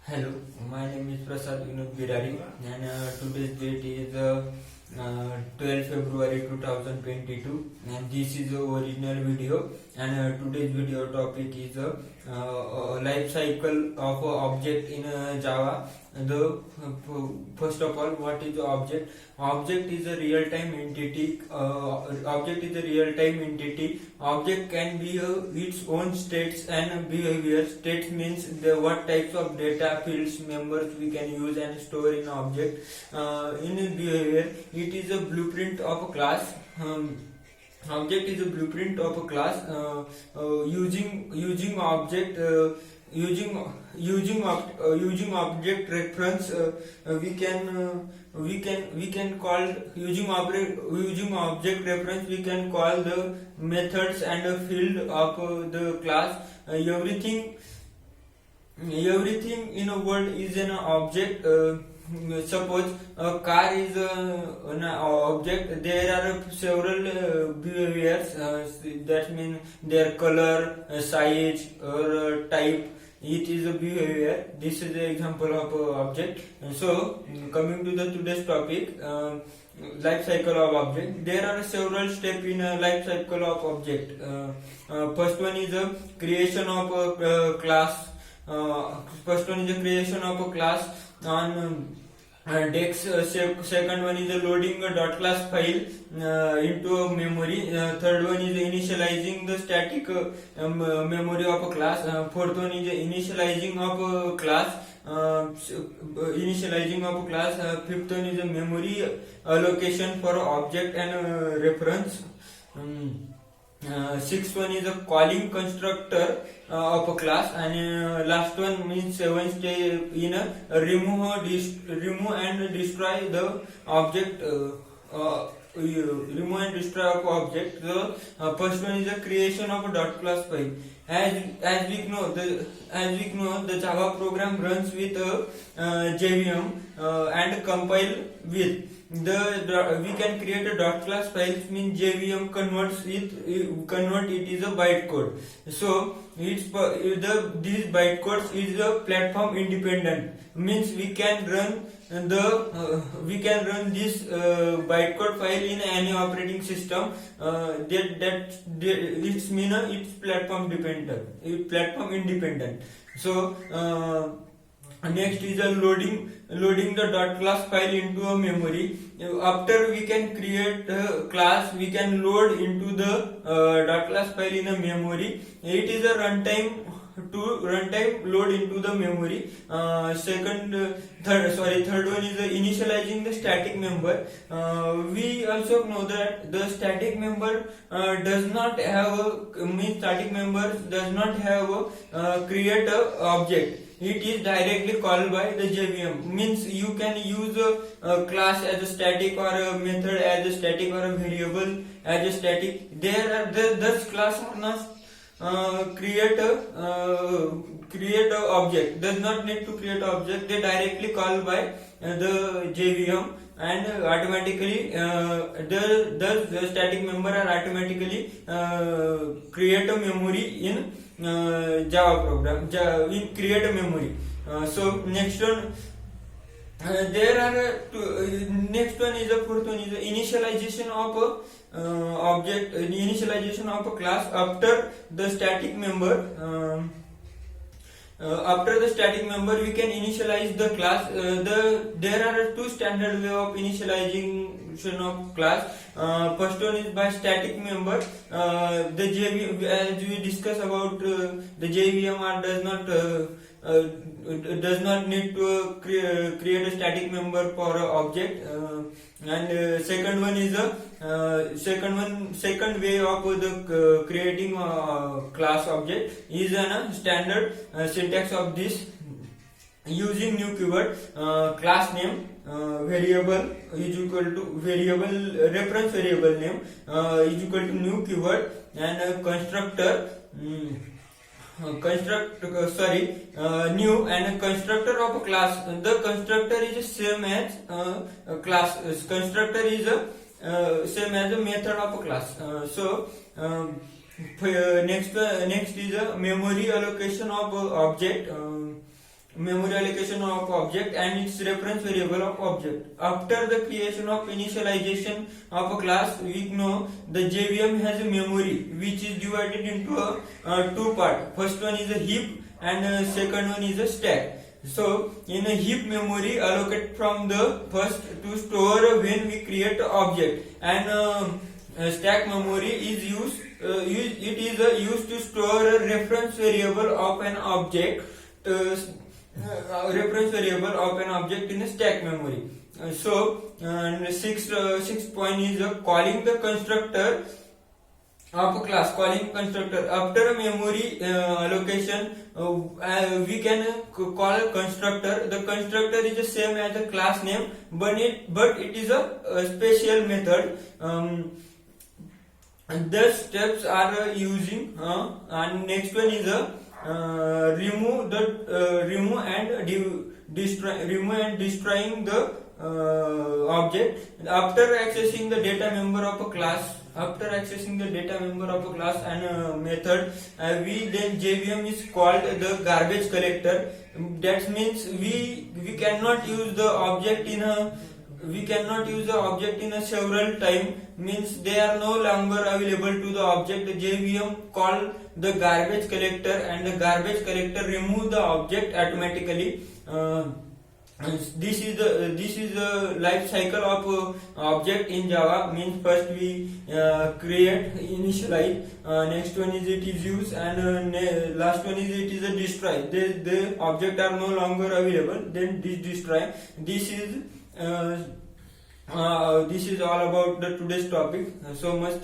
Hello, my name is Prasad Vinod Virari and today's date is 12 February 2022 and this is the original video and today's video topic is life cycle of a object in Java. First of all, what is the object? Object is a real-time entity. Object can be its own states and behavior. States means what types of data, fields, members we can use and store in object. In behavior, it is a blueprint of a class. Object is a blueprint of a class. Using object. Using object reference, we can call using object reference we can call the methods and the field of the class. Everything in a world is an object. Suppose a car is an object. There are several behaviors. That means their color, size, or type. It is a behavior. This is the example of object. So, coming to the today's topic, life cycle of object. There are several steps in a life cycle of object. First one is a creation of a class. First one is the creation of a class on Dex. Second one is the loading a dot class file into a memory. Third one is initializing the static memory of a class. Fourth one is initializing of a class. Fifth one is a memory allocation for object and reference. Sixth one is a calling constructor of a class, and last one means seven step in a remove and destroy the object. Remove and destroy of object. The first one is the creation of a dot class file. As we know, the Java program runs with JVM and compile with. We can create a dot class file, means JVM convert it is a bytecode. So these bytecodes is a platform independent, means we can run this bytecode file in any operating system. It's mean it's platform independent. So next is a loading the dot class file into a memory. After we can create a class, we can load into the dot class file in a memory. It is a runtime load into the memory. Third one is initializing the static member. We also know that the static member does not have create a object. It is directly called by the JVM. Means you can use a class as a static or a method as a static or a variable as a static. Thus class are not create a object. Does not need to create object. They directly called by the JVM and automatically the static member are automatically create a memory in Java program. Create a memory. So next one, there are next one is the fourth one is the initialization of a object, initialization of a class after the static member. After the static member, we can initialize the class. There are two standard way of initialization of class. First one is by static member. The JVM, as we discuss about the JVM does not need to create a static member for an object. And second one is second way of the creating class object is a standard syntax of this. Using new keyword, class name variable is equal to reference variable name is equal to new keyword, and constructor new and a constructor of a class. The constructor is same as class. Constructor is same as a method of a class. Next is a memory allocation of object. memory allocation of object and its reference variable of object. After the creation of initialization of a class, we know the JVM has a memory which is divided into two parts. First one is a heap and second one is a stack. So in a heap memory allocate from the first to store when we create an object, and stack memory is used used to store a reference variable of an object. Reference variable of an object in a stack memory. Sixth point is calling the constructor of a class. Calling constructor after a memory allocation, we can call a constructor. The constructor is the same as the class name, but it is a special method. The steps are using, and next one is remove and destroying the object. After accessing the data member of a class, and method, then JVM is called the garbage collector. That means we cannot use the object in a several time, means they are no longer available to the object. The JVM call the garbage collector, and the garbage collector remove the object automatically. This is the life cycle of object in Java. Means first we create, initialize, next one is it is use, and last one is it is a destroy. The object are no longer available, then this destroy. This is all about the today's topic. So much.